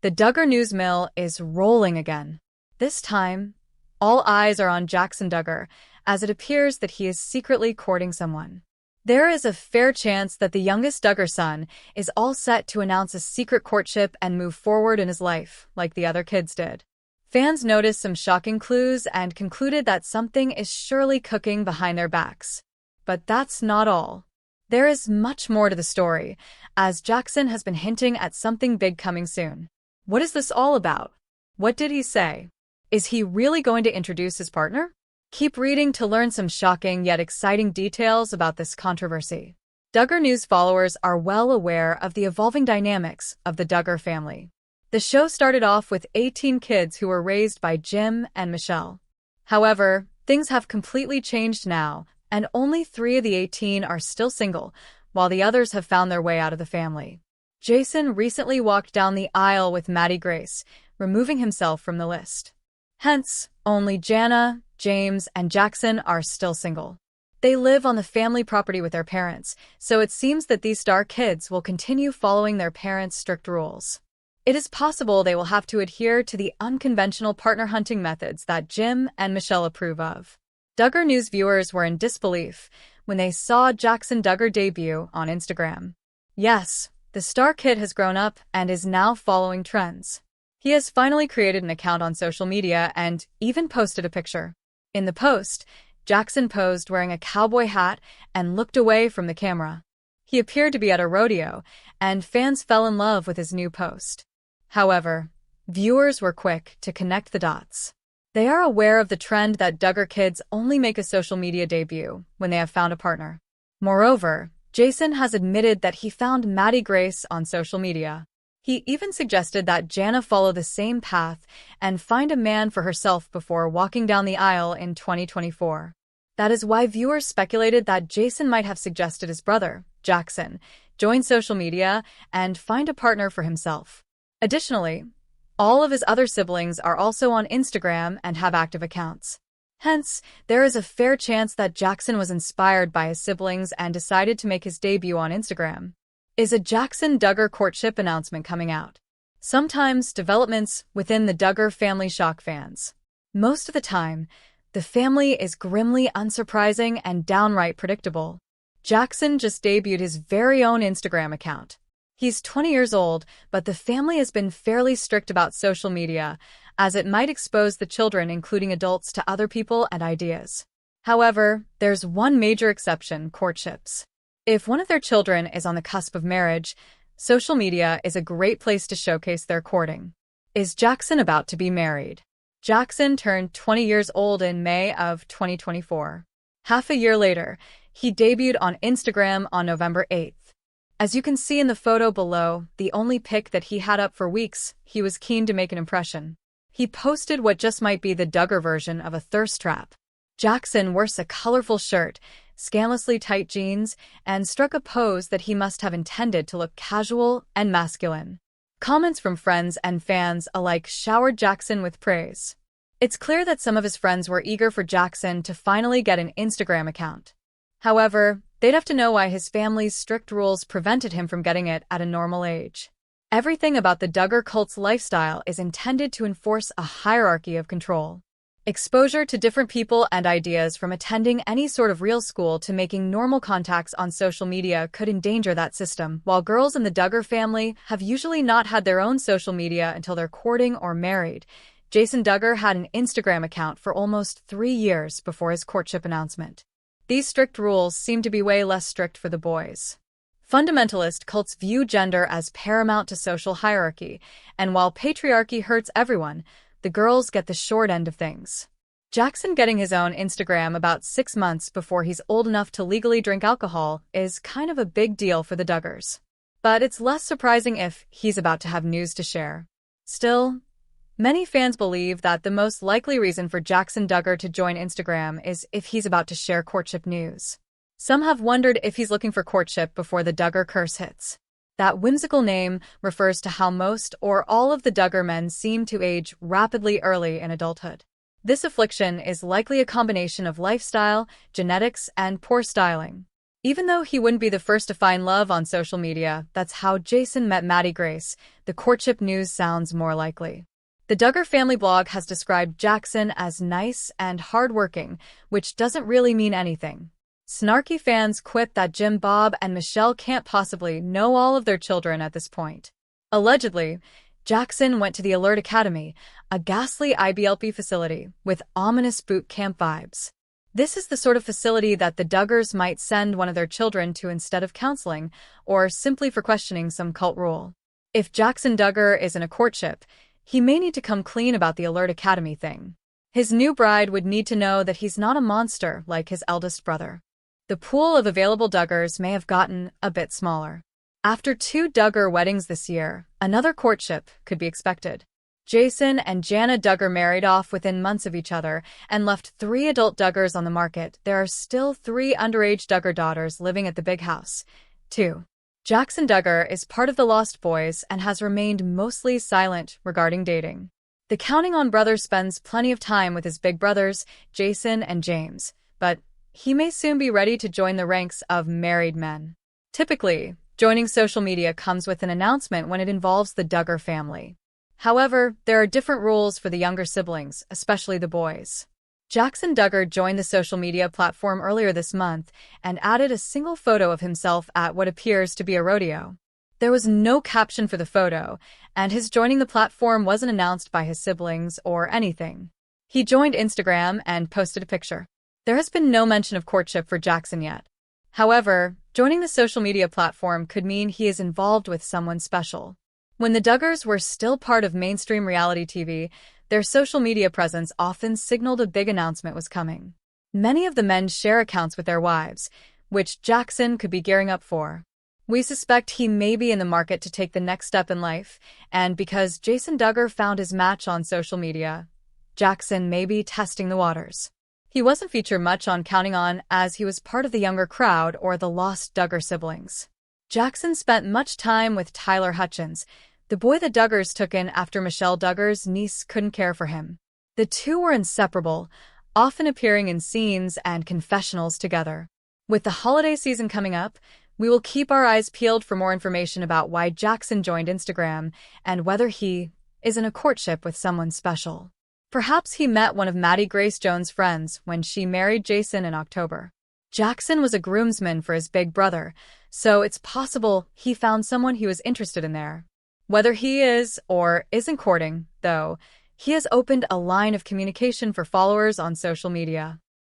The Duggar news mill is rolling again. This time, all eyes are on Jackson Duggar, as it appears that he is secretly courting someone. There is a fair chance that the youngest Duggar son is all set to announce a secret courtship and move forward in his life, like the other kids did. Fans noticed some shocking clues and concluded that something is surely cooking behind their backs. But that's not all. There is much more to the story, as Jackson has been hinting at something big coming soon. What is this all about? What did he say? Is he really going to introduce his partner? Keep reading to learn some shocking yet exciting details about this controversy. Duggar News followers are well aware of the evolving dynamics of the Duggar family. The show started off with 18 kids who were raised by Jim and Michelle. However, things have completely changed now, and only 3 of the 18 are still single, while the others have found their way out of the family. Jason recently walked down the aisle with Maddie Grace, removing himself from the list. Hence, only Jana, James, and Jackson are still single. They live on the family property with their parents, so it seems that these star kids will continue following their parents' strict rules. It is possible they will have to adhere to the unconventional partner hunting methods that Jim and Michelle approve of. Duggar News viewers were in disbelief when they saw Jackson Duggar debut on Instagram. Yes, the star kid has grown up and is now following trends. He has finally created an account on social media and even posted a picture. In the post, Jackson posed wearing a cowboy hat and looked away from the camera. He appeared to be at a rodeo, and fans fell in love with his new post. However, viewers were quick to connect the dots. They are aware of the trend that Duggar kids only make a social media debut when they have found a partner. Moreover, Jason has admitted that he found Maddie Grace on social media. He even suggested that Jana follow the same path and find a man for herself before walking down the aisle in 2024. That is why viewers speculated that Jason might have suggested his brother, Jackson, join social media and find a partner for himself. Additionally, all of his other siblings are also on Instagram and have active accounts. Hence, there is a fair chance that Jackson was inspired by his siblings and decided to make his debut on Instagram. Is a Jackson Duggar courtship announcement coming out? Sometimes developments within the Duggar family shock fans. Most of the time, the family is grimly unsurprising and downright predictable. Jackson just debuted his very own Instagram account. He's 20 years old, but the family has been fairly strict about social media, as it might expose the children, including adults, to other people and ideas. However, there's one major exception: courtships. If one of their children is on the cusp of marriage, social media is a great place to showcase their courting. Is Jackson about to be married? Jackson turned 20 years old in May of 2024. Half a year later, he debuted on Instagram on November 8th. As you can see in the photo below, the only pic that he had up for weeks, he was keen to make an impression. He posted what just might be the Duggar version of a thirst trap. Jackson wears a colorful shirt, scandalously tight jeans, and struck a pose that he must have intended to look casual and masculine. Comments from friends and fans alike showered Jackson with praise. It's clear that some of his friends were eager for Jackson to finally get an Instagram account. However, they'd have to know why his family's strict rules prevented him from getting it at a normal age. Everything about the Duggar cult's lifestyle is intended to enforce a hierarchy of control. Exposure to different people and ideas, from attending any sort of real school to making normal contacts on social media, could endanger that system. While girls in the Duggar family have usually not had their own social media until they're courting or married, Jason Duggar had an Instagram account for almost 3 years before his courtship announcement. These strict rules seem to be way less strict for the boys. Fundamentalist cults view gender as paramount to social hierarchy, and while patriarchy hurts everyone, the girls get the short end of things. Jackson getting his own Instagram about 6 months before he's old enough to legally drink alcohol is kind of a big deal for the Duggars. But it's less surprising if he's about to have news to share. Still, many fans believe that the most likely reason for Jackson Duggar to join Instagram is if he's about to share courtship news. Some have wondered if he's looking for courtship before the Duggar curse hits. That whimsical name refers to how most or all of the Duggar men seem to age rapidly early in adulthood. This affliction is likely a combination of lifestyle, genetics, and poor styling. Even though he wouldn't be the first to find love on social media, that's how Jason met Maddie Grace. The courtship news sounds more likely. The Duggar family blog has described Jackson as nice and hardworking, which doesn't really mean anything. Snarky fans quip that Jim Bob and Michelle can't possibly know all of their children at this point. Allegedly, Jackson went to the Alert Academy, a ghastly IBLP facility with ominous boot camp vibes. This is the sort of facility that the Duggars might send one of their children to instead of counseling, or simply for questioning some cult rule. If Jackson Duggar is in a courtship, he may need to come clean about the Alert Academy thing. His new bride would need to know that he's not a monster like his eldest brother. The pool of available Duggars may have gotten a bit smaller. After 2 Duggar weddings this year, another courtship could be expected. Jason and Jana Duggar married off within months of each other and left 3 adult Duggars on the market. There are still 3 underage Duggar daughters living at the big house. 2. Jackson Duggar is part of the Lost Boys and has remained mostly silent regarding dating. The Counting On brother spends plenty of time with his big brothers, Jason and James, but he may soon be ready to join the ranks of married men. Typically, joining social media comes with an announcement when it involves the Duggar family. However, there are different rules for the younger siblings, especially the boys. Jackson Duggar joined the social media platform earlier this month and added a single photo of himself at what appears to be a rodeo. There was no caption for the photo, and his joining the platform wasn't announced by his siblings or anything. He joined Instagram and posted a picture. There has been no mention of courtship for Jackson yet. However, joining the social media platform could mean he is involved with someone special. When the Duggars were still part of mainstream reality TV, their social media presence often signaled a big announcement was coming. Many of the men share accounts with their wives, which Jackson could be gearing up for. We suspect he may be in the market to take the next step in life, and because Jason Duggar found his match on social media, Jackson may be testing the waters. He wasn't featured much on Counting On as he was part of the younger crowd or the lost Duggar siblings. Jackson spent much time with Tyler Hutchins, the boy the Duggars took in after Michelle Duggar's niece couldn't care for him. The two were inseparable, often appearing in scenes and confessionals together. With the holiday season coming up, we will keep our eyes peeled for more information about why Jackson joined Instagram and whether he is in a courtship with someone special. Perhaps he met one of Maddie Grace Jones' friends when she married Jason in October. Jackson was a groomsman for his big brother, so it's possible he found someone he was interested in there. Whether he is or isn't courting, though, he has opened a line of communication for followers on social media.